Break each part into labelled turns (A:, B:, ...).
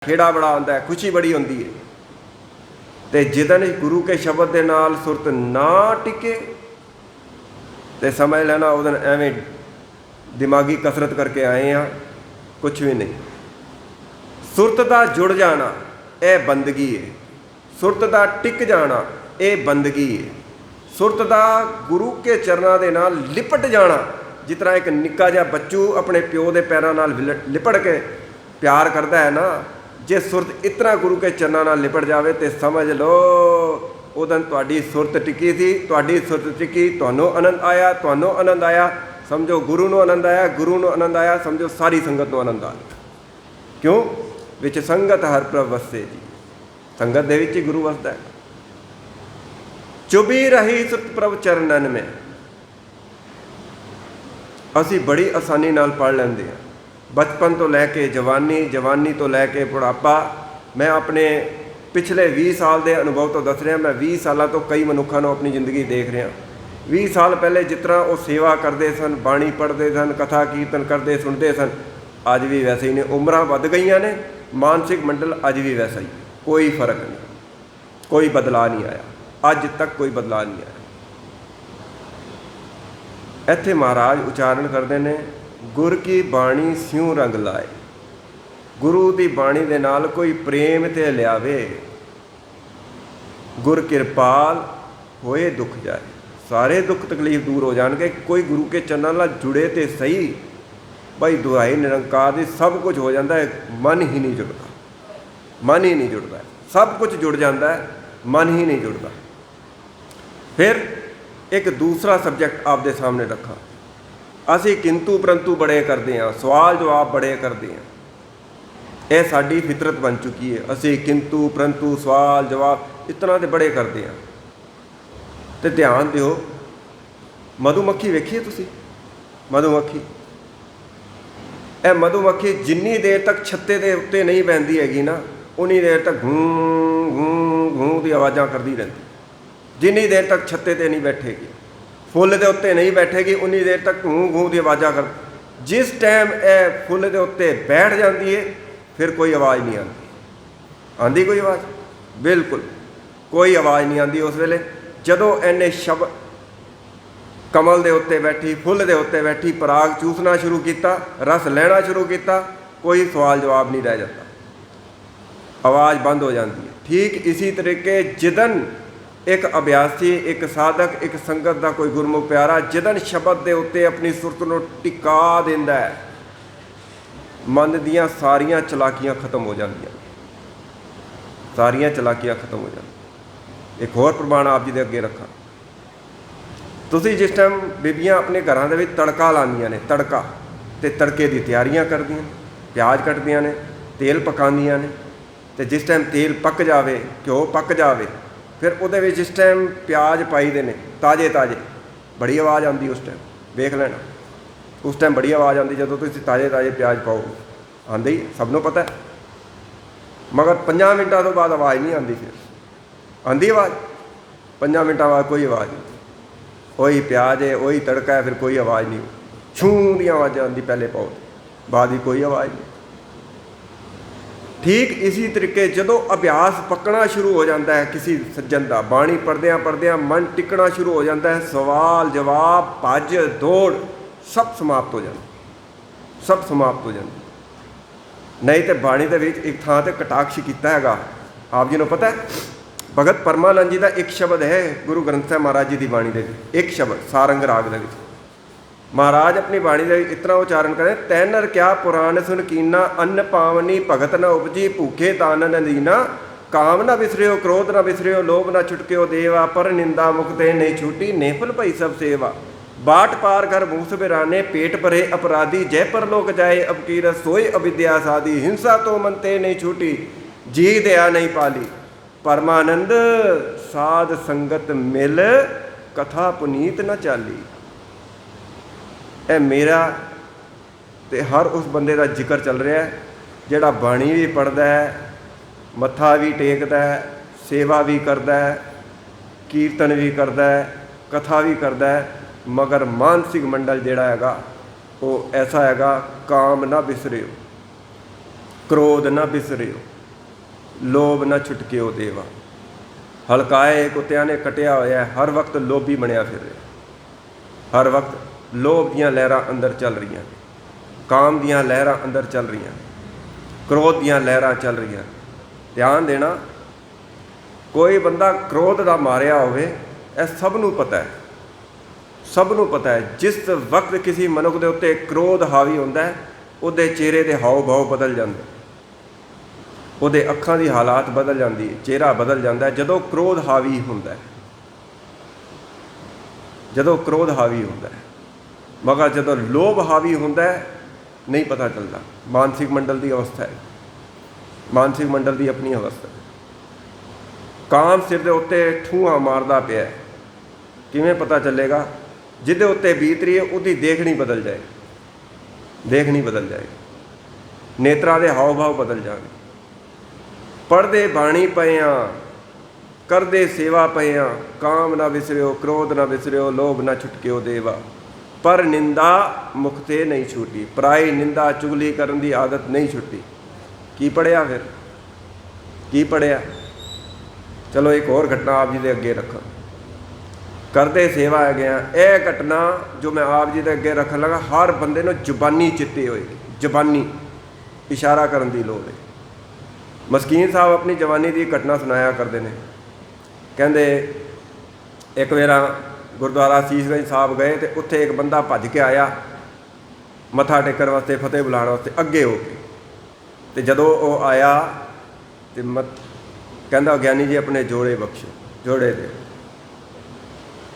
A: खेड़ा बड़ा आंदा है, खुशी बड़ी होंदी है। तो जिदन गुरु के शब्द के नाल सुरत ना टिके तो समझ लेना उस दिन एवं दिमागी कसरत करके आए हैं, कुछ भी नहीं। सुरत का जुड़ जाना यह बंदगी है, सुरत का टिक जाना यह बंदगी है, सुरत का गुरु के चरणों के नाल लिपट जाना, जिस तरह एक निक्का जिहा बच्चू अपने प्यो के पैरों नाल लिपट के प्यार करता है ना, जे सुरत इतना गुरु के चरणों नाल लिपट जाए तो समझ लो उस दिन तुहाडी सुरत टिकी थी, तुहाडी सुरत टिकी, तुहानूं आनंद आया, तुहानूं आनंद आया, समझो गुरु नूं आनंद आया, गुरु नूं आनंद आया, समझो सारी संगत नूं आनंद आ गया। क्यों? विच संगत हर प्रभ वसे जी, संगत दे विच ही गुरु वसदा है। चुभी रही सुरत प्रभ चरणन में, असी बड़ी आसानी नाल पढ़ लेंदे हैं, बचपन तो लैके जवानी, जवानी तो लैके बुढ़ापा। मैं अपने पिछले 20 साल के अनुभव तो दस रहा, मैं 20 साल तो कई मनुखों को अपनी जिंदगी देख रहा। 20 साल पहले जिस तरह वो सेवा करते सन, बाणी पढ़ते सन, कथा कीर्तन करते सुनते सन, अज भी वैसे ही ने। उम्रां वध गई ने, मानसिक मंडल अज भी वैसा ही, कोई फर्क नहीं, कोई बदलाव नहीं आया, अज तक कोई बदलाव नहीं आया। इत्थे महाराज उच्चारण करते हैं, गुर की बाणी स्यों रंग लाए। गुरु की बाणी दे नाल कोई प्रेम ते लियावे, गुर किरपाल होए दुख जाए, सारे दुख तकलीफ दूर हो जाएंगे। कोई गुरु के चरणों नाल जुड़े तो सही भाई, दुआई निरंकार दी सब कुछ हो जाता है, मन ही नहीं जुड़ता, मन ही नहीं जुड़ता, सब कुछ जुड़ जाता है, मन ही नहीं जुड़ता। फिर एक दूसरा सबजैक्ट आपके सामने रखा, असी किंतु परंतु बड़े करते हैं, सवाल जवाब बड़े करते हैं, यह साड़ी फितरत बन चुकी है। असी किंतु परंतु सवाल जवाब इतना तो बड़े करते हैं। तो ध्यान दिओ, मधुमक्खी वेखिए तुसी, मधुमक्खी, यह मधुमक्खी जिन्नी देर तक छत्ते के उत्ते नहीं बहती हैगी ना, उन्नी देर तक घूं घूं घूं की आवाज़ां करती रहती। जिन्नी देर तक छत्ते ते नहीं बैठेगी, फुल के उत्ते नहीं बैठेगी, उन्नी देर तक घूं घूं की आवाज़ां कर। जिस टाइम यह फुल के उत्ते बैठ जाती है फिर कोई आवाज़ नहीं आती। आती कोई आवाज़? बिल्कुल कोई आवाज़ नहीं आती। उस वेले जदों इन्हें शब्द कमल के उत्ते बैठी, फुल के उत्ते बैठी, पराग चूसना शुरू किया, रस लेना शुरू किया, कोई सवाल जवाब नहीं रह जाता, आवाज़ बंद हो जाती है। ठीक इसी तरीके जिदन एक अभ्यासी, एक साधक, एक संगत का कोई गुरमुख प्यारा जिदन शब्द के उत्ते अपनी सुरत को टिका देंदा है, मन दियाँ सारियां चलाकियां खत्म हो जांदियां, सारियां चलाकियां खत्म हो जांदियां। एक होर प्रमाण आप जी दे अगे रखा, तुसी जिस टाइम बीबियां अपने घरों के तड़का लांदियां ने, तड़का तो तड़के की तैयारियां करदियां, प्याज कटदियां ने, तेल पकांदियां ने, तो जिस टाइम तेल पक जाए, घ्यो पक जाए, फिर वो जिस टाइम प्याज पाई दे ने ताजे ताजे, बड़ी आवाज़ आती उस टाइम, वेख लेना उस टाइम बड़ी आवाज़ आती जो तुम ताजे ताजे प्याज पाओ, आती सबनों पता है। मगर 5 मिनटों तो बाद आवाज़ नहीं आती, फिर आती आवाज़ 5 मिनटों बाद कोई आवाज़ नहीं, वही प्याज है, वही तड़का है, फिर कोई आवाज़ नहीं, छूं दी आवाज़ आती पहले पाओ, बाद ही कोई आवाज़ नहीं। ठीक इसी तरीके जदों अभ्यास पकना शुरू हो जाता है किसी सज्जन का, बाणी पढ़द्या पढ़द्या मन टिकना शुरू हो जाता है, सवाल जवाब भज दौड़ सब समाप्त हो जाता, सब समाप्त हो जाता। नहीं तो बाणी के विच एक थां ते कटाक्ष किया है, आप जी को पता है, भगत परमानंद जी का एक शब्द है गुरु ग्रंथ साहिब महाराज जी की बाणी के, एक शब्द सारंग राग के महाराज अपनी बाणी का इतना उच्चारण करें, तैनर क्या पुराण सुन कीना, अन्न पावनी भगत न उपजी, भूखे तान न दीना, काम न विसरियो क्रोध न विसरियो, लोभ न छुटकियो देवा, पर निंदा मुक्ते नहीं छूटी, नेफल भई सब सेवा, बाट पार कर मूस बिराने, पेट भरे अपराधी, जय परलोक जाए अब कीरत, सोई अविद्या साधी, हिंसा तो मनते नहीं छूटी, जी दया नहीं पाली, परमानंद साध संगत मिल, कथा पुनीत न चाली। ए मेरा ते हर उस बंदे का जिक्र चल रहा है जिहड़ा बाणी भी पढ़ता है, मत्था भी टेकता है, सेवा भी करता है, कीर्तन भी करता है, कथा भी करता है, मगर मानसिक मंडल जिहड़ा हैगा वो ऐसा हैगा, काम ना बिसरियो, क्रोध ना बिसरियो, ਲੋਭ ਨਾ ਛੁਟਕਿਓ ਦੇਵਾ। ਹਲਕਾਏ ਕੁੱਤਿਆਂ ਨੇ ਕਟਿਆ ਹੋਇਆ, ਹਰ ਵਕਤ ਲੋਭੀ ਬਣਿਆ ਫਿਰ ਰਿਹਾ। ਹਰ ਵਕਤ ਲੋਭ ਦੀਆਂ ਲਹਿਰਾਂ ਅੰਦਰ ਚੱਲ ਰਹੀਆਂ, ਕਾਮ ਦੀਆਂ ਲਹਿਰਾਂ ਅੰਦਰ ਚੱਲ ਰਹੀਆਂ, ਕ੍ਰੋਧ ਦੀਆਂ ਲਹਿਰਾਂ ਚੱਲ ਰਹੀਆਂ। ਧਿਆਨ ਦੇਣਾ, ਕੋਈ ਬੰਦਾ ਕ੍ਰੋਧ ਦਾ ਮਾਰਿਆ ਹੋਵੇ, ਇਹ ਸਭ ਨੂੰ ਪਤਾ ਹੈ, ਸਭ ਨੂੰ ਪਤਾ ਹੈ। ਜਿਸ ਵਕਤ ਕਿਸੇ ਮਨੁੱਖ ਦੇ ਉੱਤੇ ਕ੍ਰੋਧ ਹਾਵੀ ਹੁੰਦਾ ਹੈ, ਉਹਦੇ ਚਿਹਰੇ ਦੇ ਹਾਵ ਭਾਵ ਬਦਲ ਜਾਂਦੇ, ਉਹਦੇ ਅੱਖਾਂ ਦੀ ਹਾਲਾਤ ਬਦਲ ਜਾਂਦੀ ਹੈ, ਚਿਹਰਾ ਬਦਲ ਜਾਂਦਾ ਹੈ ਜਦੋਂ ਕ੍ਰੋਧ ਹਾਵੀ ਹੁੰਦਾ ਹੈ, ਜਦੋਂ ਕ੍ਰੋਧ ਹਾਵੀ ਹੁੰਦਾ ਹੈ। ਮਗਰ ਜਦੋਂ ਲੋਭ ਹਾਵੀ ਹੁੰਦਾ ਹੈ, ਨਹੀਂ ਪਤਾ ਚੱਲਦਾ। ਮਾਨਸਿਕ ਮੰਡਲ ਦੀ ਅਵਸਥਾ ਹੈ, ਮਾਨਸਿਕ ਮੰਡਲ ਦੀ ਆਪਣੀ ਅਵਸਥਾ। ਕਾਮ ਸਿਰ ਦੇ ਉੱਤੇ ਠੂੰਆਂ ਮਾਰਦਾ ਪਿਆ, ਕਿਵੇਂ ਪਤਾ ਚੱਲੇਗਾ? ਜਿਹਦੇ ਉੱਤੇ ਬੀਤ ਰਹੀ ਹੈ ਉਹਦੀ ਦੇਖਣੀ ਬਦਲ ਜਾਏ, ਦੇਖਣੀ ਬਦਲ ਜਾਏਗੀ, ਨੇਤਰਾਂ ਦੇ ਹਾਵ ਭਾਵ ਬਦਲ ਜਾਣਗੇ। ਪੜ੍ਹਦੇ ਬਾਣੀ ਪਏ ਹਾਂ, ਕਰਦੇ ਸੇਵਾ ਪਏ ਹਾਂ, ਕਾਮ ਨਾ ਵਿਸਰਿਓ, ਕ੍ਰੋਧ ਨਾ ਵਿਸਰਿਓ, ਲੋਭ ਨਾ ਛੁਟਕਿਓ ਦੇਵਾ। ਪਰ ਨਿੰਦਾ ਮੁਖ ਤੇ ਨਹੀਂ ਛੁੱਟੀ, ਪਰਾਈ ਨਿੰਦਾ ਚੁਗਲੀ ਕਰਨ ਦੀ ਆਦਤ ਨਹੀਂ ਛੁੱਟੀ। ਕੀ ਪੜ੍ਹਿਆ ਫਿਰ, ਕੀ ਪੜ੍ਹਿਆ? ਚਲੋ ਇੱਕ ਹੋਰ ਘਟਨਾ ਆਪ ਜੀ ਦੇ ਅੱਗੇ ਰੱਖਾਂ। ਕਰਦੇ ਸੇਵਾ ਹੈਗੇ ਆ, ਇਹ ਘਟਨਾ ਜੋ ਮੈਂ ਆਪ ਜੀ ਦੇ ਅੱਗੇ ਰੱਖਣ ਲੱਗਾ, ਹਰ ਬੰਦੇ ਨੂੰ ਜ਼ੁਬਾਨੀ ਚਿੱਤੇ ਹੋਏਗੀ, ਜ਼ੁਬਾਨੀ ਇਸ਼ਾਰਾ ਕਰਨ ਦੀ ਲੋੜ ਹੈ। ਮਸਕੀਨ ਸਾਹਿਬ ਆਪਣੀ ਜਵਾਨੀ ਦੀ ਘਟਨਾ ਸੁਣਾਇਆ ਕਰਦੇ ਨੇ। ਕਹਿੰਦੇ ਇੱਕ ਵੇਰਾ ਗੁਰਦੁਆਰਾ ਸੀਸਗੰਜ ਸਾਹਿਬ ਗਏ ਅਤੇ ਉੱਥੇ ਇੱਕ ਬੰਦਾ ਭੱਜ ਕੇ ਆਇਆ ਮੱਥਾ ਟੇਕਣ ਵਾਸਤੇ, ਫਤਿਹ ਬੁਲਾਉਣ ਵਾਸਤੇ ਅੱਗੇ ਹੋ ਕੇ। ਅਤੇ ਜਦੋਂ ਉਹ ਆਇਆ ਅਤੇ ਕਹਿੰਦਾ ਗਿਆਨੀ ਜੀ ਆਪਣੇ ਜੋੜੇ ਬਖਸ਼ੋ, ਜੋੜੇ ਦੇ।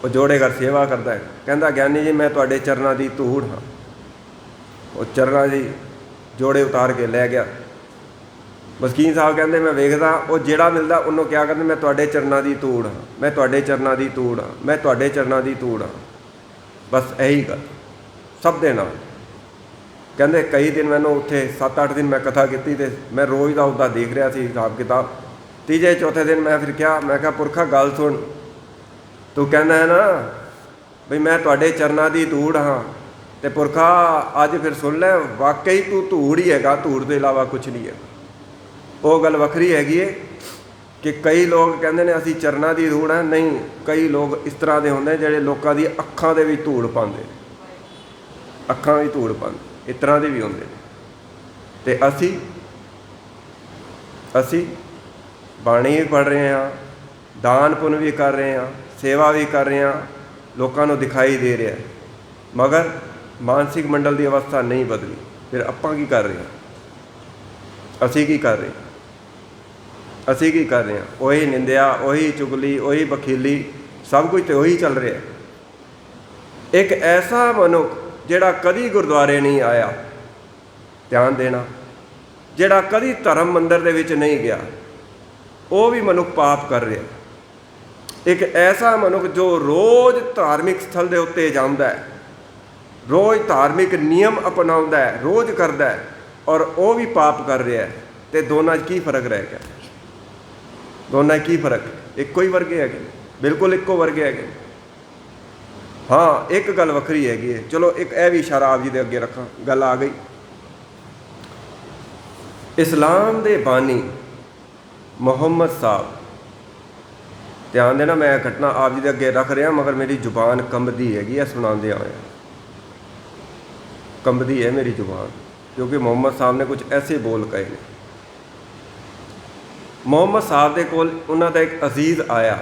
A: ਉਹ ਜੋੜੇ ਘਰ ਸੇਵਾ ਕਰਦਾ ਹੈ। ਕਹਿੰਦਾ ਗਿਆਨੀ ਜੀ ਮੈਂ ਤੁਹਾਡੇ ਚਰਨਾਂ ਦੀ ਧੂੜ ਹਾਂ। ਉਹ ਚਰਨਾਂ ਦੀ ਜੋੜੇ ਉਤਾਰ ਕੇ ਲੈ ਗਿਆ। ਮਸਕੀਨ ਸਾਹਿਬ ਕਹਿੰਦੇ ਮੈਂ ਵੇਖਦਾ ਉਹ ਜਿਹੜਾ ਮਿਲਦਾ ਉਹਨੂੰ ਕਿਹਾ ਕਰਦੇ ਮੈਂ ਤੁਹਾਡੇ ਚਰਨਾਂ ਦੀ ਧੂੜ ਹਾਂ, ਮੈਂ ਤੁਹਾਡੇ ਚਰਨਾਂ ਦੀ ਧੂੜ ਹਾਂ, ਮੈਂ ਤੁਹਾਡੇ ਚਰਨਾਂ ਦੀ ਧੂੜ ਹਾਂ। ਬਸ ਇਹੀ ਗੱਲ ਸਭ ਦੇ ਨਾਲ। ਕਹਿੰਦੇ ਕਈ ਦਿਨ ਮੈਨੂੰ ਉੱਥੇ 7-8 ਦਿਨ ਮੈਂ ਕਥਾ ਕੀਤੀ ਅਤੇ ਮੈਂ ਰੋਜ਼ ਦਾ ਉੱਦਾਂ ਦੇਖ ਰਿਹਾ ਸੀ ਹਿਸਾਬ ਕਿਤਾਬ। ਤੀਜੇ ਚੌਥੇ ਦਿਨ ਮੈਂ ਫਿਰ ਕਿਹਾ, ਮੈਂ ਕਿਹਾ ਪੁਰਖਾ ਗੱਲ ਸੁਣ, ਤੂੰ ਕਹਿੰਦਾ ਹੈ ਨਾ ਬਈ ਮੈਂ ਤੁਹਾਡੇ ਚਰਨਾਂ ਦੀ ਧੂੜ ਹਾਂ, ਅਤੇ ਪੁਰਖਾ ਅੱਜ ਫਿਰ ਸੁਣ ਲੈ ਵਾਕਈ ਤੂੰ ਧੂੜ ਹੀ ਹੈਗਾ, ਧੂੜ ਤੋਂ ਇਲਾਵਾ ਕੁਛ ਨਹੀਂ ਹੈ। ਉਹ ਗੱਲ ਵੱਖਰੀ ਹੈਗੀ ਹੈ ਕਿ ਕਈ ਲੋਕ ਕਹਿੰਦੇ ਨੇ ਅਸੀਂ ਚਰਨਾਂ ਦੀ ਧੂੜ ਹੈ। ਨਹੀਂ, ਕਈ ਲੋਕ ਇਸ ਤਰ੍ਹਾਂ ਦੇ ਹੁੰਦੇ ਜਿਹੜੇ ਲੋਕਾਂ ਦੀ ਅੱਖਾਂ ਦੇ ਵਿੱਚ ਧੂੜ ਪਾਉਂਦੇ, ਅੱਖਾਂ ਵਿੱਚ ਧੂੜ ਪਾਉਂਦੇ, ਇਸ ਤਰ੍ਹਾਂ ਦੇ ਵੀ ਹੁੰਦੇ ਨੇ। ਅਤੇ ਅਸੀਂ ਬਾਣੀ ਵੀ ਪੜ੍ਹ ਰਹੇ ਹਾਂ, ਦਾਨ ਪੁੰਨ ਵੀ ਕਰ ਰਹੇ ਹਾਂ, ਸੇਵਾ ਵੀ ਕਰ ਰਹੇ ਹਾਂ, ਲੋਕਾਂ ਨੂੰ ਦਿਖਾਈ ਦੇ ਰਿਹਾ, ਮਗਰ ਮਾਨਸਿਕ ਮੰਡਲ ਦੀ ਅਵਸਥਾ ਨਹੀਂ ਬਦਲੀ। ਫਿਰ ਆਪਾਂ ਕੀ ਕਰ ਰਹੇ ਹਾਂ? ਅਸੀਂ ਕੀ ਕਰ ਰਹੇ ਹਾਂ? ਅਸੀਂ ਕੀ ਕਰ ਰਹੇ ਹਾਂ? ਉਹੀ ਨਿੰਦਿਆ, ਉਹੀ ਚੁਗਲੀ, ਉਹੀ ਬਖੀਲੀ, ਸਭ ਕੁਝ ਤਾਂ ਉਹੀ ਚੱਲ ਰਿਹਾ। ਇੱਕ ਐਸਾ ਮਨੁੱਖ ਜਿਹੜਾ ਕਦੀ ਗੁਰਦੁਆਰੇ ਨਹੀਂ ਆਇਆ, ਧਿਆਨ ਦੇਣਾ, ਜਿਹੜਾ ਕਦੀ ਧਰਮ ਮੰਦਰ ਦੇ ਵਿੱਚ ਨਹੀਂ ਗਿਆ, ਉਹ ਵੀ ਮਨੁੱਖ ਪਾਪ ਕਰ ਰਿਹਾ। ਇੱਕ ਐਸਾ ਮਨੁੱਖ ਜੋ ਰੋਜ਼ ਧਾਰਮਿਕ ਸਥਲ ਦੇ ਉੱਤੇ ਜਾਂਦਾ ਹੈ, ਰੋਜ਼ ਧਾਰਮਿਕ ਨਿਯਮ ਅਪਣਾਉਂਦਾ ਹੈ, ਰੋਜ਼ ਕਰਦਾ ਹੈ, ਔਰ ਉਹ ਵੀ ਪਾਪ ਕਰ ਰਿਹਾ ਹੈ। ਅਤੇ ਦੋਨਾਂ 'ਚ ਕੀ ਫਰਕ ਰਹਿ ਗਿਆ? ਦੋਨਾਂ 'ਚ ਕੀ ਫਰਕ? ਇੱਕੋ ਹੀ ਵਰਗੇ ਹੈਗੇ, ਬਿਲਕੁਲ ਇੱਕੋ ਵਰਗੇ ਹੈਗੇ। ਹਾਂ, ਇੱਕ ਗੱਲ ਵੱਖਰੀ ਹੈਗੀ ਹੈ। ਚਲੋ ਇੱਕ ਇਹ ਵੀ ਇਸ਼ਾਰਾ ਆਪ ਜੀ ਦੇ ਅੱਗੇ ਰੱਖਾਂ, ਗੱਲ ਆ ਗਈ। ਇਸਲਾਮ ਦੇ ਬਾਨੀ ਮੁਹੰਮਦ ਸਾਹਿਬ, ਧਿਆਨ ਦੇਣਾ, ਮੈਂ ਘਟਨਾ ਆਪ ਜੀ ਦੇ ਅੱਗੇ ਰੱਖ ਰਿਹਾ, ਮਗਰ ਮੇਰੀ ਜ਼ੁਬਾਨ ਕੰਬਦੀ ਹੈਗੀ ਹੈ ਸੁਣਾਉਂਦੇ ਆਇਆ, ਕੰਬਦੀ ਹੈ ਮੇਰੀ ਜ਼ੁਬਾਨ, ਕਿਉਂਕਿ ਮੁਹੰਮਦ ਸਾਹਿਬ ਨੇ ਕੁਝ ਐਸੇ ਬੋਲ ਕਹੇ ਨੇ। ਮੁਹੰਮਦ ਸਾਹਿਬ ਦੇ ਕੋਲ ਉਹਨਾਂ ਦਾ ਇੱਕ ਅਜ਼ੀਜ਼ ਆਇਆ।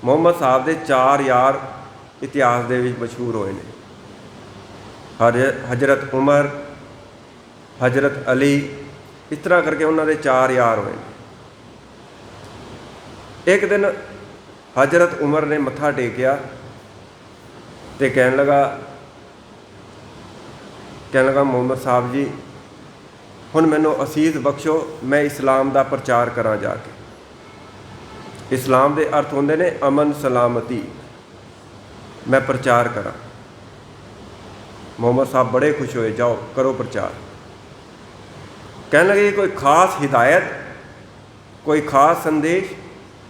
A: ਮੁਹੰਮਦ ਸਾਹਿਬ ਦੇ 4 ਯਾਰ ਇਤਿਹਾਸ ਦੇ ਵਿੱਚ ਮਸ਼ਹੂਰ ਹੋਏ ਨੇ, ਹਜ਼ਰਤ ਉਮਰ, ਹਜ਼ਰਤ ਅਲੀ, ਇਸ ਤਰ੍ਹਾਂ ਕਰਕੇ ਉਹਨਾਂ ਦੇ 4 ਯਾਰ ਹੋਏ ਨੇ। ਇੱਕ ਦਿਨ ਹਜ਼ਰਤ ਉਮਰ ਨੇ ਮੱਥਾ ਟੇਕਿਆ ਅਤੇ ਕਹਿਣ ਲੱਗਾ ਮੁਹੰਮਦ ਸਾਹਿਬ ਜੀ ਹੁਣ ਮੈਨੂੰ ਅਸੀਸ ਬਖਸ਼ੋ, ਮੈਂ ਇਸਲਾਮ ਦਾ ਪ੍ਰਚਾਰ ਕਰਾਂ ਜਾ ਕੇ। ਇਸਲਾਮ ਦੇ ਅਰਥ ਹੁੰਦੇ ਨੇ ਅਮਨ ਸਲਾਮਤੀ, ਮੈਂ ਪ੍ਰਚਾਰ ਕਰਾਂ। ਮੁਹੰਮਦ ਸਾਹਿਬ ਬੜੇ ਖੁਸ਼ ਹੋਏ, ਜਾਓ ਕਰੋ ਪ੍ਰਚਾਰ। ਕਹਿਣ ਲੱਗੇ ਕੋਈ ਖਾਸ ਹਿਦਾਇਤ, ਕੋਈ ਖਾਸ ਸੰਦੇਸ਼?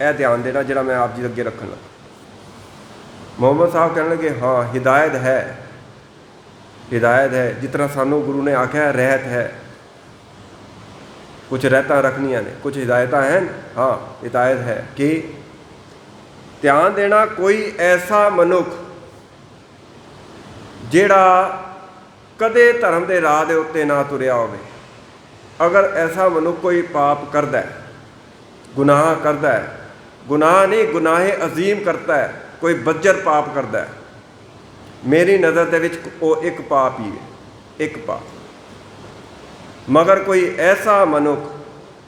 A: ਇਹ ਧਿਆਨ ਦੇਣਾ ਜਿਹੜਾ ਮੈਂ ਆਪ ਜੀ ਅੱਗੇ ਰੱਖਣ ਲੱਗਾ। ਮੁਹੰਮਦ ਸਾਹਿਬ ਕਹਿਣ ਲੱਗੇ ਹਾਂ ਹਿਦਾਇਤ ਹੈ, ਹਿਦਾਇਤ ਹੈ, ਜਿਸ ਤਰ੍ਹਾਂ ਸਾਨੂੰ ਗੁਰੂ ਨੇ ਆਖਿਆ ਰਹਿਤ ਹੈ। कुछ रहता रखनिया ने, कुछ हिदायत हैं। हाँ, हिदायत है कि ध्यान देना, कोई ऐसा मनुख जिहड़ा कदे धर्म के राह के उत्ते ना तुरिया होवे, अगर ऐसा मनुख कोई पाप करता है, गुनाह करता है, गुनाह नहीं गुनाहे अजीम करता है, कोई बज्जर पाप करता है, मेरी नज़र दे विच वो एक पाप ही है, एक पाप। मगर कोई ऐसा मनुख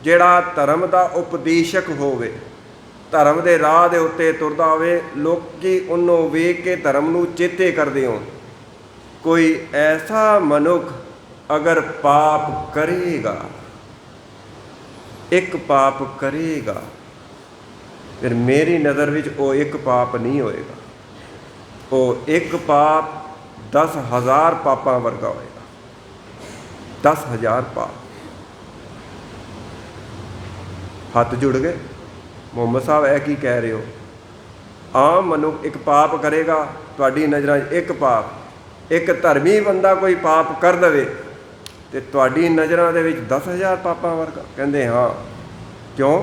A: जिहड़ा धर्म का उपदेशक होवे, धर्म के राह के उत्ते तुरदा होवे, लोकी उन्होंने वेख के धर्म नूं चेते करदे होण, कोई ऐसा मनुख अगर पाप करेगा, एक पाप करेगा, फिर मेरी नज़र विच वो एक पाप नहीं होएगा, वो एक पाप 10,000 पापां वर्गा होएगा। 10,000 पाप। हथ जुड़ गए। मुहम्मद साहब है की कह रहे हो? आम मनुख एक पाप करेगा, तुहाडी नज़रां एक पाप, एक धर्मी बंदा कोई पाप कर दे तो तुहाडी नज़रां दे विच 10,000 पापां वर्गा। कहंदे हाँ, क्यों?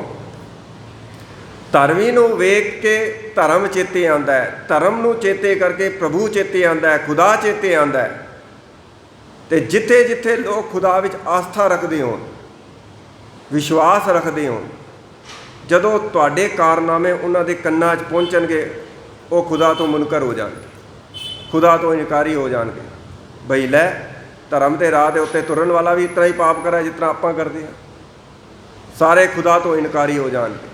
A: धर्मी नूं वेख के धर्म चेते आंदा है, धर्म नूं चेते करके प्रभु चेते आंदा है, खुदा चेते आंदा है। ते जिथे जिथे लोग खुदा विच आस्था रखते होण, विश्वास रखते होण, जदों तुहाडे कारनामे उन्हां दे कन्नां 'च पहुंचणगे, वो खुदा तो मुनकर हो जाणगे, खुदा तो इनकारी हो जाणगे। बई लै, धर्म के राह के उत्ते तुरन वाला भी इतना ही पाप करा जितना आपां करदे हां, सारे खुदा तो इनकारी हो जाणगे।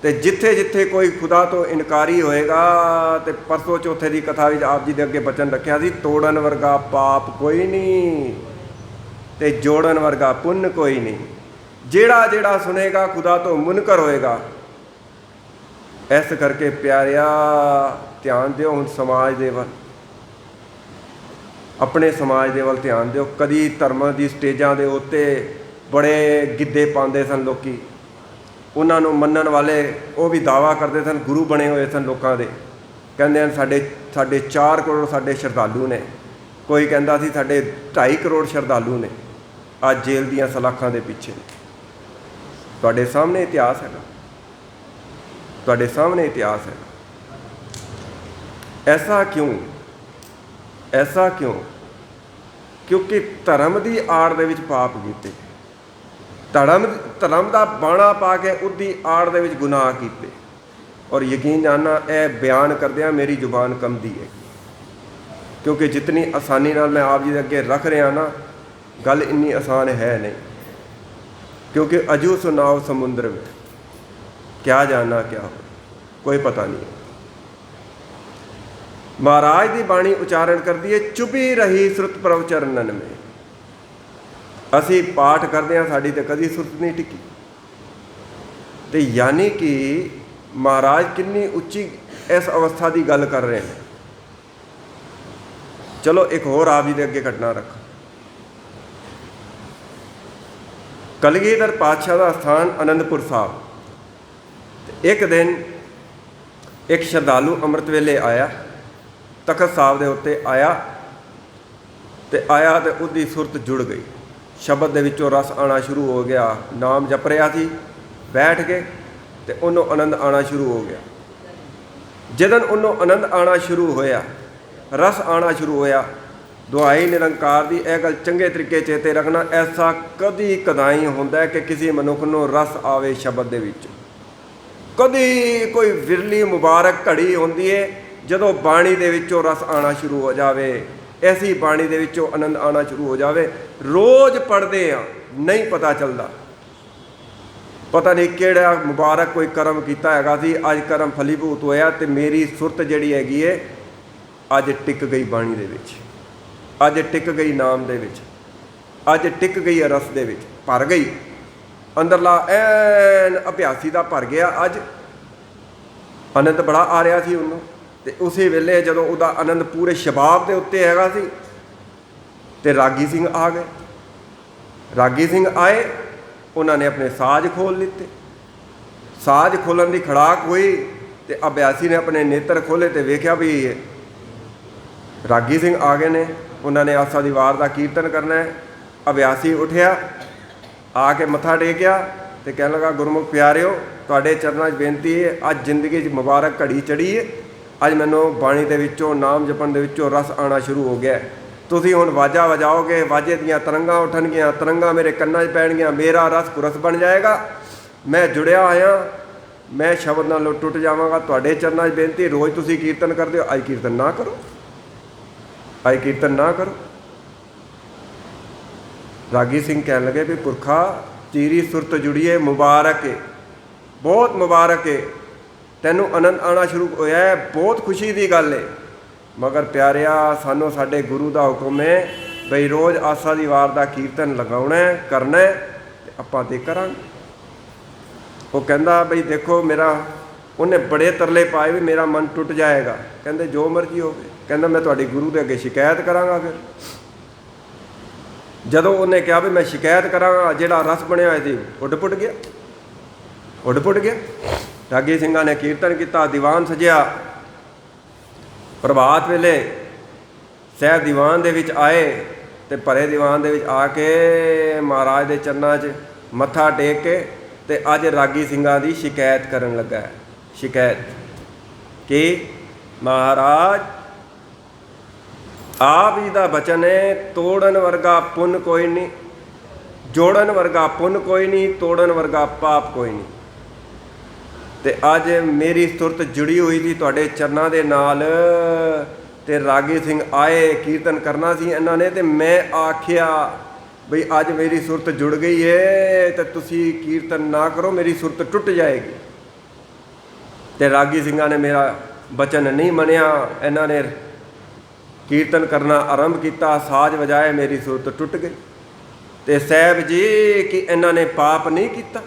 A: तो जिथे जिथे कोई खुदा तो इनकारी होएगा, तो परसों चौथे की कथा में आप जी के अगे बचन रखिया सी, तोड़न वर्गा पाप कोई नहीं ते जोड़न वर्गा पुण्य कोई नहीं। जेड़ा जेड़ा सुनेगा खुदा तो मुनकर होएगा। इस करके प्यारिया ध्यान दिओ, हुण समाज दे वल, अपने समाज दे वल ध्यान दिओ। कदी धर्म की स्टेजां दे उत्ते बड़े गिद्धे पाते सन लोकी, उन्होंने मनण वाले वो भी दावा करते सन, गुरु बने हुए सन लोगों के, कहते हैं साढ़े 4 करोड़ साढ़े श्रद्धालु ने, कोई कहता सी साढ़े 2.5 करोड़ श्रद्धालु ने, अज जेल दियां सलाखां दे पीछे। तुहाडे सामने इतिहास है, तुहाडे सामने इतिहास है। ऐसा क्यों? ऐसा क्यों? क्योंकि धर्म की आड़ दे विच पाप कीते, धर्म का बाणा पा के उसकी आड़ दे विच गुनाह किए। और यकीन जानना, यह बयान करदियां मेरी जुबान कंबदी है, क्योंकि जितनी आसानी नाल मैं आप जी के अगे रख रहा ना, गल इन्नी आसान है नहीं। क्योंकि अजू सुनाओ समुद्र में, क्या जाना क्या हो, कोई पता नहीं। महाराज की बाणी उच्चारण कर दी है, चुभी रही सुरत प्रभ चरणन में। असी पाठ करते हैं, साड़ी तो कभी सुरत नहीं टिकी। तो यानी कि महाराज कितनी उच्ची इस अवस्था की गल कर रहे हैं। चलो एक होर आप जी के अगे घटना रखा। कलगीधर पातशाह का स्थान आनंदपुर साहब। एक दिन एक श्रद्धालु अमृत वेले आया, तखत साहब के उत्ते आया तो उसकी सुरत जुड़ गई, शब्द के विचों रस आना शुरू हो गया, नाम जप रहा थी, बैठ गए तो उन्होंने आनंद आना शुरू हो गया। जिदन उन्होंने आनंद आना शुरू होया, रस आना शुरू होया, दुआई निरंकार की यह गल चंगे तरीके चेते रखना, ऐसा कदी कदाई होंदा है कि किसी मनुख को रस आवे शब्द के विच। कदी कोई विरली मुबारक घड़ी होंदी है जदों बाणी दे विचों रस आना शुरू हो जाए, ऐसी बाणी दे विचों आनंद आना शुरू हो जाए। रोज़ पढ़ते हैं, नहीं पता चलता, पता नहीं किहड़ा मुबारक कोई कर्म किया हैगा सी, अज कर्म फलीभूत होया तो मेरी सुरत जिहड़ी हैगी है अज टिक गई बाणी दे विच, अज टिक गई नाम दे विच, अज टिक गई रस दे विच, भर गई अंदरला ऐन अभ्यासी का भर गया। अज आनंद बड़ा आ रहा सी उन्होंने, तो उसी वेले जदों उहदा आनंद पूरे शबाब के उत्ते हैगा सी ते रागी सिंह आ गए। रागी सिंह आए, उन्होंने अपने साज खोल लिते। साज खोलन की खड़ाक हुई तो अभ्यासी ने अपने नेत्र खोले तो वेख्या भी रागी सिंह आ गए ने, उन्होंने आसा दी वार का कीर्तन करना है। अभ्यासी उठिया आके मत्था टेकिया तो कह लगा गुरमुख प्यारिओ तुहाडे चरणों 'च बेनती है, अज जिंदगी 'च मुबारक घड़ी चढ़ी है, अज मैनू बाणी दे विचों नाम जपण दे विचों रस आना शुरू हो गया। तुसीं हुण वाजा वजाओगे, वाजे दीयां तरंगां उठणगीਆਂ, तरंगां मेरे कन्नां 'च पैणगीਆਂ, मेरा रस कुरस बन जाएगा। मैं जुड़िया होया, मैं शब्द नालों टुट जावांगा। तुहाडे चरणों 'च बेनती, रोज़ तुसीं कीर्तन करदे हो, अज कीर्तन ना करो, अज कीर्तन ना करो। रागी सिंह कहन लगे भी पुरखा तेरी सुरत जुड़ीए, मुबारक है, बहुत मुबारक है, तैनू आनंद आना शुरू होया है, बहुत खुशी की गल है। मगर प्यारिया सानू साडे गुरु का हुक्म है बई रोज़ आसा दी वार का कीर्तन लगाउणा है, करना है, ते आपां ते करांगे। वो कहंदा बई देखो मेरा, उन्हें बड़े तरले पाए भी मेरा मन टुट जाएगा। कहंदे जो मर्जी होवे। कहंदा मैं तुहाडे गुरु दे अगे शिकायत करांगा। फिर जदों उन्हें कहा भी मैं शिकायत करांगा, जिहड़ा रस बनिया होया सी उड पुट गया, उड पुट गया। रागी सिंघां ने कीर्तन किया, दीवान सजिया। प्रभात वेले साहब दीवान दे विच आए ते भरे दीवान दे विच आके महाराज दे चरनां 'च मत्था टेक के ते अज रागी सिंघां दी शिकायत करन लगा है। शिकायत कि महाराज आप जी का बचन है, तोड़न वर्गा पुन कोई नहीं, जोड़न वर्गा पुन कोई नहीं, तोड़न वर्गा पाप कोई नहीं। ते अज मेरी सुरत जुड़ी हुई थी तुहाडे चरनां दे नाल, ते रागी सिंह आए कीर्तन करना सी इन्हां ने, ते मैं आखिया बई अज मेरी सुरत जुड़ गई है तो तुसी कीर्तन ना करो, मेरी सुरत टुट जाएगी। ते रागी सिंघां ने मेरा बचन नहीं मनिया, इन्हां ने कीर्तन करना आरंभ किया, साज वजाए, मेरी सुरत टुट गई। तो साहब जी कि इन्हां ने पाप नहीं किया,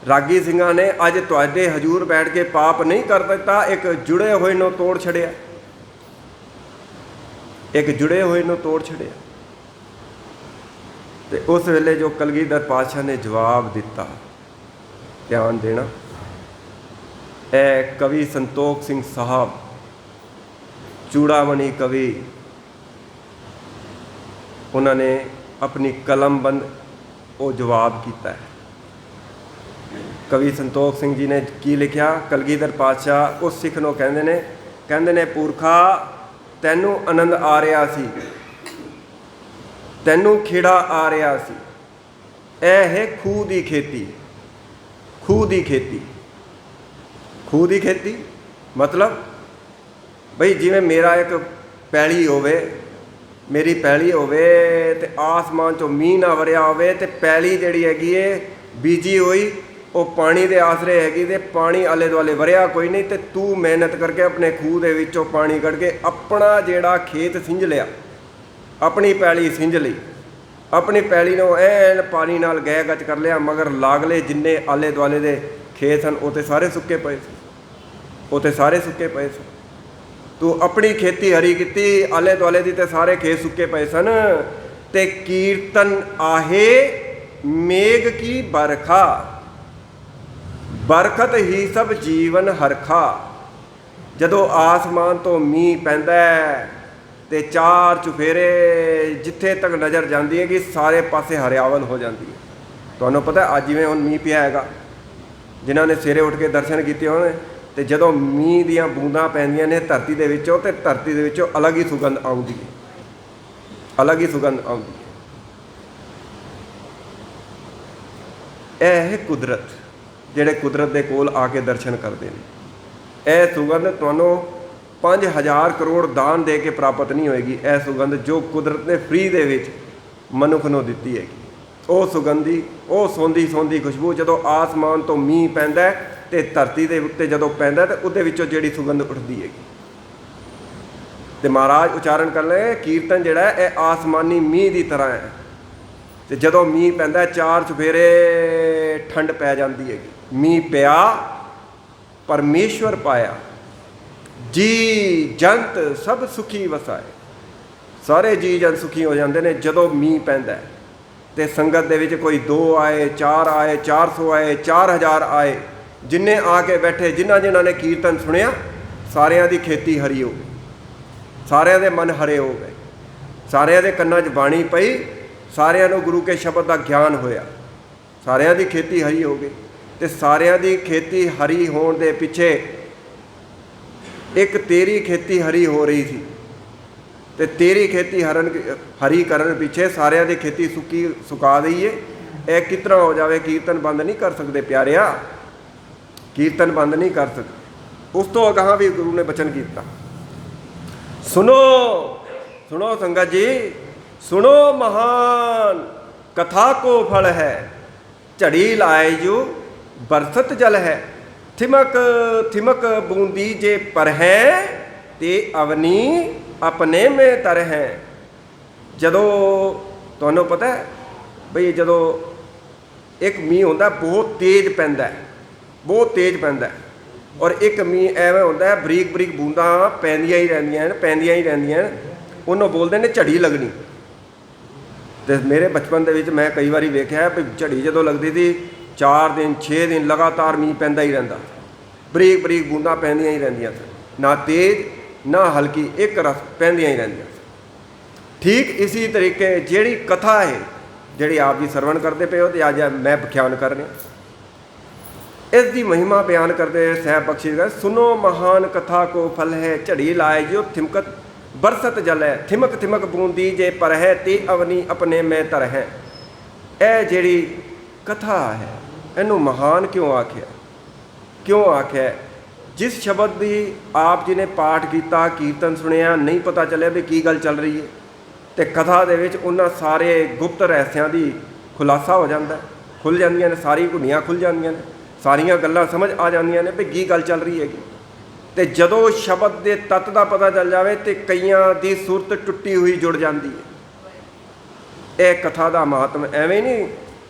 A: रागी सिंघां ने अज तुहाडे हजूर बैठ के पाप नहीं कर दिता, एक जुड़े हुए नूं तोड़ छड़िया, एक जुड़े हुए नूं तोड़ छड़िया। तो उस वेले जो कलगीधर पातशाह ने जवाब दिता, ध्यान देना, ए कवि संतोख सिंह साहब चूड़ामणि कवि, उन्होंने अपनी कलमबंद वो जवाब किया है। कवि संतोख सिंह जी ने की लिखा, कलगीधर पातशाह उस सिख नूं कहंदे ने पुरखा तैनू आनंद आ रहा सी, तैनू खेड़ा आ रहा सी, ऐ है खूह दी खेती, खूह दी खेती, खूह दी खेती मतलब बई जिवें मेरा एक पैली होवे, मेरी पैली होवे ते आसमान चों मींह ना वरिया होवे, ते पैली जिहड़ी हैगी है बीजी हुई वो पानी दे आसरे हैगी, ते पानी आले दुआले वरिया कोई नहीं, ते तू मेहनत करके अपने खूह दे विचों पानी कढ के अपना जिहड़ा खेत सिंझ लिया, अपनी पैली सिंझ लई, अपनी पैली नूं ऐन पानी नाल गै गच कर लिया, मगर लागले जिन्ने आले दुआले दे खेत सन वो सारे सुक्के पे सन, वो सारे सुक्के पे सन। तू अपनी खेती हरी की, आले दुआले दी ते सारे खेत सुक्के पे सन। ते कीर्तन आहे मेघ की बरखा, बरखत ही सब जीवन हरखा। जदों आसमान तो मींह पैंदा है ते चार चुफेरे जिथे तक नज़र जाती है कि सारे पासे हरियावल हो जाती है। तुहानूं पता अज जिवें हुण मींह पिया हैगा, जिन्हां ने सवेरे उठ के दर्शन किए होने, तो जदों मींह दीयां बूंदां पैंदियां ने धरती दे विचों, ते धरती दे विचों अलग ही सुगंध आउंदी है, अलग ही सुगंध आउंदी है। यह है कुदरत, जिहड़े कुदरत दे कोल आके दर्शन करते हैं। यह सुगंध तुहानूं 5000 करोड़ दान दे के प्राप्त नहीं होएगी। यह सुगंध जो कुदरत ने फ्री दे विच मनुख नूं दित्ती हैगी, वो सुगंधी, वो सोंधी सोंधी खुशबू जदों आसमान तो मींह पैंदा है ते धरती दे उत्ते जदों पैंदा ते उहदे विचों जिहड़ी सुगंध उठदी हैगी। ते महाराज उच्चारण कर लगे कीर्तन जिहड़ा है यह आसमानी मींह की तरह है। ते जदों मींह पैंदा चार चुफेरे ठंड पै जाती हैगी, मींह पिया परमेश्वर पाया, जी जंत सब सुखी वसाए, सारे जी जंत सुखी हो जाते हैं जदों मींह पैंदा है। ते संगत दे विच कोई 2 आए, 4 आए, 400 आए, 4000 आए, जिन्ने आके बैठे, जिन्हां ने कीर्तन सुनिया, सारियां दी खेती हरी हो गई, सारियां दे मन हरे हो गए, सारियां दे कन्नां 'च बाणी पई, सारियां नूं गुरु के शब्द का ज्ञान होया। ਸਾਰਿਆਂ ਦੀ ਖੇਤੀ ਹਰੀ ਹੋ ਗਈ। ਤੇ ਸਾਰਿਆਂ ਦੀ ਖੇਤੀ ਹਰੀ ਹੋਣ ਦੇ ਪਿੱਛੇ ਇੱਕ ਤੇਰੀ ਖੇਤੀ ਹਰੀ ਹੋ ਰਹੀ ਸੀ, ਤੇ ਤੇਰੀ ਖੇਤੀ ਹਰੀ ਕਰਨ ਪਿੱਛੇ ਸਾਰਿਆਂ ਦੀ ਖੇਤੀ ਸੁਕਾ ਦਈਏ। ਇਹ ਕਿਸ ਤਰ੍ਹਾਂ ਹੋ ਜਾਵੇ? ਕੀਰਤਨ ਬੰਦ ਨਹੀਂ ਕਰ ਸਕਦੇ ਪਿਆਰਿਆ, ਕੀਰਤਨ ਬੰਦ ਨਹੀਂ ਕਰ ਸਕਦੇ। ਉਸ ਤੋਂ ਅਗਾਂਹ ਵੀ ਗੁਰੂ ਨੇ ਬਚਨ ਕੀਤਾ, ਸੁਣੋ सुनो संगत जी, सुनो महान कथा को फल है, झड़ी लाए जो बरसत जल है, थिमक थिमक बूंदी जे पर है, ते अवनी अपने में तर है। जदों तुहानूं पता है बई जदों एक मींह होंदा बहुत तेज पैंदा है, बहुत तेज पैंदा है, और एक मींह एवें होंदा है बरीक बरीक बूंदा पैंदियां ही रहिंदियां ने, ਉਹਨੂੰ बोलते हैं झड़ी लगनी। तो मेरे बचपन के मैं कई बार वेख्या भी झड़ी जो लगती थी 4 दिन 6 दिन लगातार मींह पैंदा ही रहिंदा, बरीक बरीक बूंदा पैंदियां ही रहिंदियां, ना तेज ना हल्की, एक रस पैंदियां ही रहिंदियां। ठीक इसी तरीके जिहड़ी कथा है जिहड़ी आप जी सरवण करते पे हो, तो अज मैं बख्यान कर रहा, इसकी महिमा बयान करते साहब बख्शी का, सुनो महान कथा को फल है, झड़ी लाए जो थिमकत बरसत जल है, थिमक थिमक बूंदी जे पर है, ते अवनी अपने में तर है। यह जिहड़ी कथा है इनू महान क्यों आख्या? क्यों आख्या? जिस शब्द की आप जी ने पाठ किया, कीर्तन सुनिया, नहीं पता चलिया भी की गल चल रही है, तो कथा दे विच उन्हां सारे गुप्त रहस्यां दी खुलासा हो जाता है, खुल जांदियां ने, सारी घुनियां खुल जांदियां ने, सारियां गल्लां समझ आ जांदियां ने भी की गल चल रही हैगी। तो जदों शब्द के तत्त का पता चल जाए तो कईयां दी सुरत टुटी हुई जुड़ जाती है। यह कथा का महात्म एवें नहीं,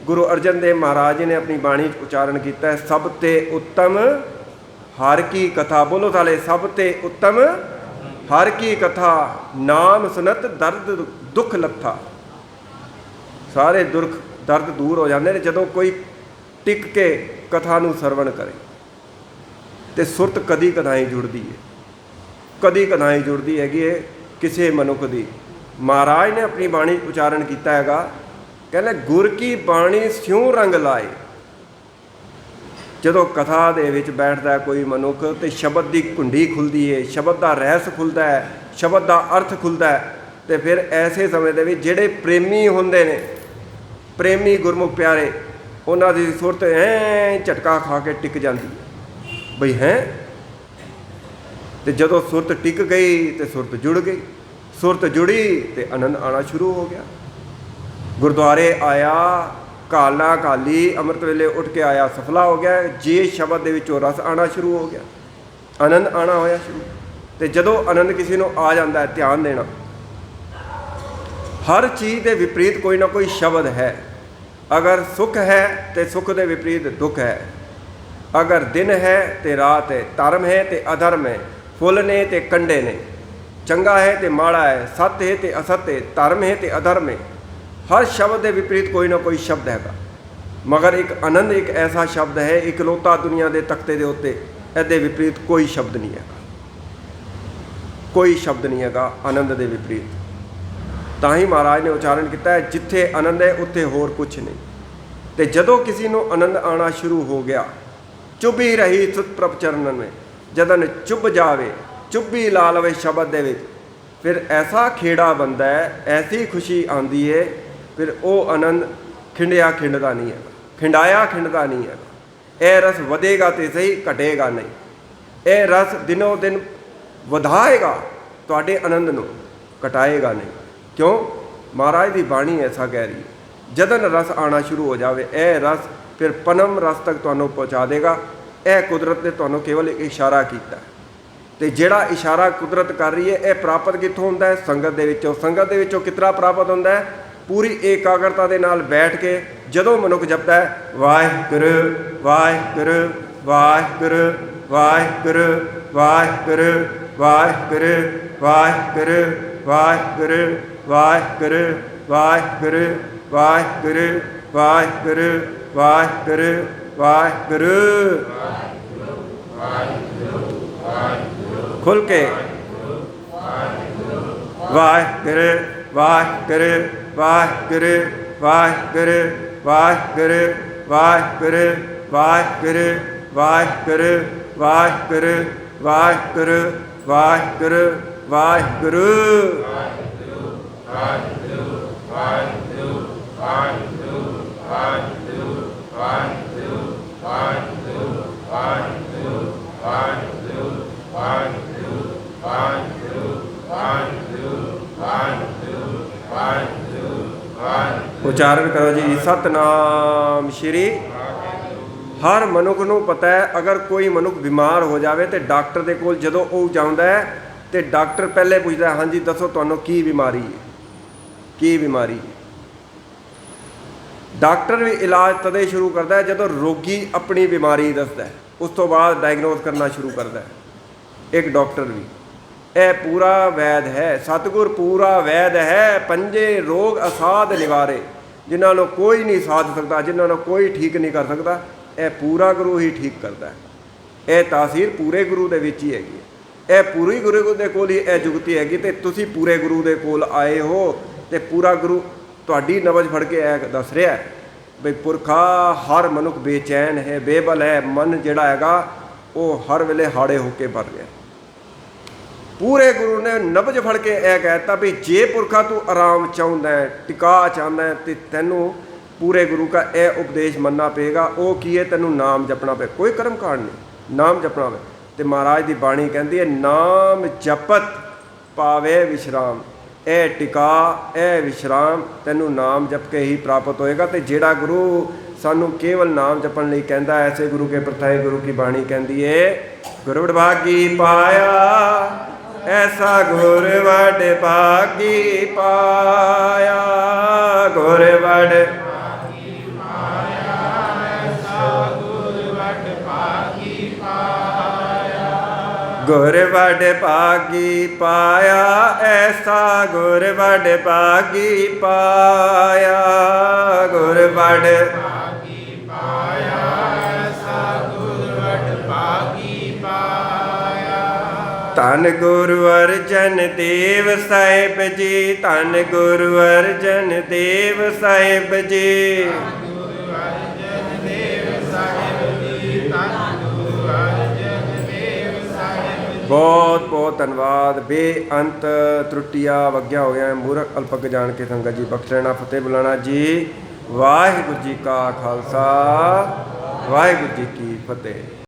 A: गुरु अर्जन देव महाराज जी ने अपनी बाणी उच्चारण किया है, सब ते उत्तम हर की कथा। बोलो साले, सब ते उत्तम हर की कथा, नाम सुनत दर्द दुख लथा। सारे दुख दर्द दूर हो जाते हैं जदों कोई टिक के कथा नूं सरवण करे, तो सुरत कदी कदाई जुड़ती है, कदी कदाई जुड़ती हैगी किसी मनुख की। महाराज ने अपनी बाणी उच्चारण किया है, कहने गुर की बाणी स्यों रंग लाए। जदों कथा दे विच बैठदा कोई मनुख तो शब्द की कुंडी खुलती है, शब्द का रहस खुलता है, शब्द का अर्थ खुलता है, तो फिर ऐसे समय दे विच जिहड़े प्रेमी हुंदे ने, प्रेमी गुरमुख प्यारे, उन्हां दी सुरत ऐ झटका खा के टिक जाती है बई हैं। तो जदों सुरत टिक गई तो सुरत जुड़ गई, सुरत जुड़ी तो आनंद आना शुरू हो गया। गुरुद्वारे आया, कालना काली अमृत वेले उठ के आया, सफला हो गया। जे शब्द दे विचों रस आना शुरू हो गया, आनंद आना होया शुरू। तो जदों आनंद किसी नूं आ जाता है, ध्यान देना, हर चीज़ के विपरीत कोई ना कोई शब्द है। अगर सुख है तो सुख के विपरीत दुख है, अगर दिन है तो रात है, धर्म है तो अधर्म है, फुल ने तो कंडे ने, चंगा है तो माड़ा है, सत्य है तो असत्य है, धर्म है तो अधर्म है। हर शब्द के विपरीत कोई ना कोई शब्द है, मगर एक आनंद एक ऐसा शब्द है, इकलौता दुनिया के तख्ते के उत्ते इहदे विपरीत कोई शब्द नहीं है, कोई शब्द नहीं है आनंद के विपरीत। तां ही महाराज ने उच्चारण किया है, जिथे आनंद है उत्थे होर कुछ नहीं। तो जदों किसी को आनंद आना शुरू हो गया, चुभी रही सुत प्रभ चरणन में, जदन चुभ जावे, चुभी ला लवे शब्द दे विच, फिर ऐसा खेड़ा बनता है, ऐसी खुशी आती है, फिर वो आनंद खिंडिया खिंडदा नहीं है, खिंडाया खिंडदा नहीं है। यह रस वधेगा तो सही, घटेगा नहीं। यह रस दिनों दिन वधाएगा तुहाडे आनंद नूं, घटाएगा नहीं। क्यों? महाराज की बाणी ऐसा कह रही है, जदन रस आना शुरू हो जाए, यह रस फिर पनम रस तक तुहानूं पहुँचा देगा। यह कुदरत ने तुहानूं केवल एक इशारा किया, तो जिहड़ा इशारा कुदरत कर रही है, यह प्राप्त कित्थों होंदा है? संगत दे विचों। संगत दे विचों कितना प्राप्त होंदा है? पूरी एकाग्रता दे नाल बैठ के जदों मनुख जपदा है, वाहिगुरू वाहिगुरू वाहिगुरू वाहिगुरू वाहिगुरू वाहिगुरू वाहिगुरू वाहिगुरू वाहिगुरू वाहिगुरू वाहिगुरू वाहिगुरू वाहिगुरू वाहिगुरू, खुल के वाहिगुरू वाहिगुरू वाहिगुरू वाहिगुरू वाहिगुरू ਵਾਹਿਗੁਰੂ ਵਾਹਿਗੁਰੂ ਵਾਹਿਗੁਰੂ ਵਾਹਿਗੁਰੂ ਵਾਹਿਗੁਰੂ ਵਾਹਿਗੁਰੂ ਵਾਹਿਗੁਰੂ ਉਚਾਰਨ ਕਰੋ ਜੀ ਸਤਨਾਮ ਸ਼੍ਰੀ। ਹਰ ਮਨੁੱਖ ਨੂੰ ਪਤਾ ਹੈ ਅਗਰ ਕੋਈ ਮਨੁੱਖ ਬਿਮਾਰ ਹੋ ਜਾਵੇ ਤੇ ਡਾਕਟਰ ਦੇ ਕੋਲ ਜਦੋਂ ਉਹ ਜਾਂਦਾ ਹੈ ਤੇ ਡਾਕਟਰ ਪਹਿਲੇ ਪੁੱਛਦਾ ਹੈ, ਹਾਂਜੀ ਦੱਸੋ ਤੁਹਾਨੂੰ ਕੀ ਬਿਮਾਰੀ ਹੈ, ਕੀ ਬਿਮਾਰੀ ਹੈ। ਡਾਕਟਰ ਵੀ ਇਲਾਜ ਤਦੇ ਸ਼ੁਰੂ ਕਰਦਾ ਹੈ ਜਦੋਂ ਰੋਗੀ ਆਪਣੀ ਬਿਮਾਰੀ ਦੱਸਦਾ ਹੈ, ਉਸ ਤੋਂ ਬਾਅਦ ਡਾਇਗਨੋਸ ਕਰਨਾ ਸ਼ੁਰੂ ਕਰਦਾ ਹੈ ਇੱਕ ਡਾਕਟਰ ਵੀ। ਇਹ ਪੂਰਾ ਵੈਦ ਹੈ, ਸਤਿਗੁਰ ਪੂਰਾ ਵੈਦ ਹੈ। ਪੰਜੇ ਰੋਗ ਅਸਾਧ ਨਿਵਾਰੇ, ਜਿਨ੍ਹਾਂ ਨੂੰ ਕੋਈ ਨਹੀਂ ਸਾਧ ਸਕਦਾ, ਜਿਨ੍ਹਾਂ ਨੂੰ ਕੋਈ ਠੀਕ ਨਹੀਂ ਕਰ ਸਕਦਾ, ਇਹ ਪੂਰਾ ਗੁਰੂ ਹੀ ਠੀਕ ਕਰਦਾ ਹੈ। ਇਹ ਤਾਸੀਰ ਪੂਰੇ ਗੁਰੂ ਦੇ ਵਿੱਚ ਹੀ ਹੈਗੀ ਹੈ, ਇਹ ਪੂਰੀ ਗੁਰੂ ਦੇ ਕੋਲ ਹੀ ਇਹ ਜੁਗਤੀ ਹੈਗੀ। ਅਤੇ ਤੁਸੀਂ ਪੂਰੇ ਗੁਰੂ ਦੇ ਕੋਲ ਆਏ ਹੋ ਅਤੇ ਪੂਰਾ ਗੁਰੂ ਤੁਹਾਡੀ ਨਬਜ਼ ਫੜ ਕੇ ਇਹ ਦੱਸ ਰਿਹਾ ਬਈ ਪੁਰਖਾ ਹਰ ਮਨੁੱਖ ਬੇਚੈਨ ਹੈ, ਬੇਬਲ ਹੈ। ਮਨ ਜਿਹੜਾ ਹੈਗਾ ਉਹ ਹਰ ਵੇਲੇ ਹਾੜੇ ਹੋ ਕੇ ਭਰ ਗਿਆ। ਪੂਰੇ ਗੁਰੂ ਨੇ ਨਬਜ਼ ਫੜ ਕੇ ਇਹ ਕਹਿ ਦਿੱਤਾ ਵੀ ਜੇ ਪੁਰਖਾ ਤੂੰ ਆਰਾਮ ਚਾਹੁੰਦਾ ਹੈ, ਟਿਕਾ ਚਾਹੁੰਦਾ ਹੈ, ਤੇ ਤੈਨੂੰ ਪੂਰੇ ਗੁਰੂ ਦਾ ਇਹ ਉਪਦੇਸ਼ ਮੰਨਣਾ ਪਏਗਾ। ਉਹ ਕੀ ਹੈ? ਤੈਨੂੰ ਨਾਮ ਜਪਣਾ ਪਏ, ਕੋਈ ਕਰਮ ਕਾਂਡ ਨਹੀਂ, ਨਾਮ ਜਪਣਾ ਪਏ। ਅਤੇ ਮਹਾਰਾਜ ਦੀ ਬਾਣੀ ਕਹਿੰਦੀ ਹੈ ਨਾਮ ਜਪਤ ਪਾਵੇ ਵਿਸ਼ਰਾਮ। ਇਹ ਟਿਕਾ, ਇਹ ਵਿਸ਼ਰਾਮ ਤੈਨੂੰ ਨਾਮ ਜਪ ਕੇ ਹੀ ਪ੍ਰਾਪਤ ਹੋਏਗਾ। ਅਤੇ ਜਿਹੜਾ ਗੁਰੂ ਸਾਨੂੰ ਕੇਵਲ ਨਾਮ ਜਪਣ ਲਈ ਕਹਿੰਦਾ, ਐਸੇ ਗੁਰੂ ਕੇ ਪ੍ਰਥਾਏ ਗੁਰੂ ਕੀ ਬਾਣੀ ਕਹਿੰਦੀ ਹੈ ਗੁਰ ਵਡਭਾਗੀ ਪਾਇਆ ਐਸਾ ਗੁਰ ਵਡ ਭਾਗੀ ਪਾਇਆ। ਗੁਰ ਵਡ ਗੁਰ ਵਡ ਭਾਗੀ ਪਾਇਆ ਐਸਾ ਗੁਰ ਵਡ ਭਾਗੀ ਪਾਇਆ। ਗੁਰ ਵਡ ਭਾਗੀ ਪਾਇਆ ਐਸਾ ਗੁਰ ਵਡ ਭਾਗੀ ਪਾਇਆ। ਧੰਨ ਗੁਰੂ ਅਰਜਨ ਦੇਵ ਸਾਹਿਬ ਜੀ, ਧੰਨ ਗੁਰੂ ਅਰਜਨ ਦੇਵ ਸਾਹਿਬ ਜੀ। ਬਹੁਤ ਬਹੁਤ ਧੰਨਵਾਦ। ਬੇਅੰਤ ਤਰੁੱਟੀਆਂ ਵਗਿਆ ਹੋਇਆ ਮੂਰਖ ਅਲਪਕ ਜਾਣ ਕੇ ਸੰਗਤ ਜੀ ਬਖਸ਼ ਲੈਣਾ। ਫਤਿਹ ਬੁਲਾਣਾ ਜੀ। ਵਾਹਿਗੁਰੂ ਜੀ ਕਾ ਖਾਲਸਾ, ਵਾਹਿਗੁਰੂ ਜੀ ਕੀ ਫਤਿਹ।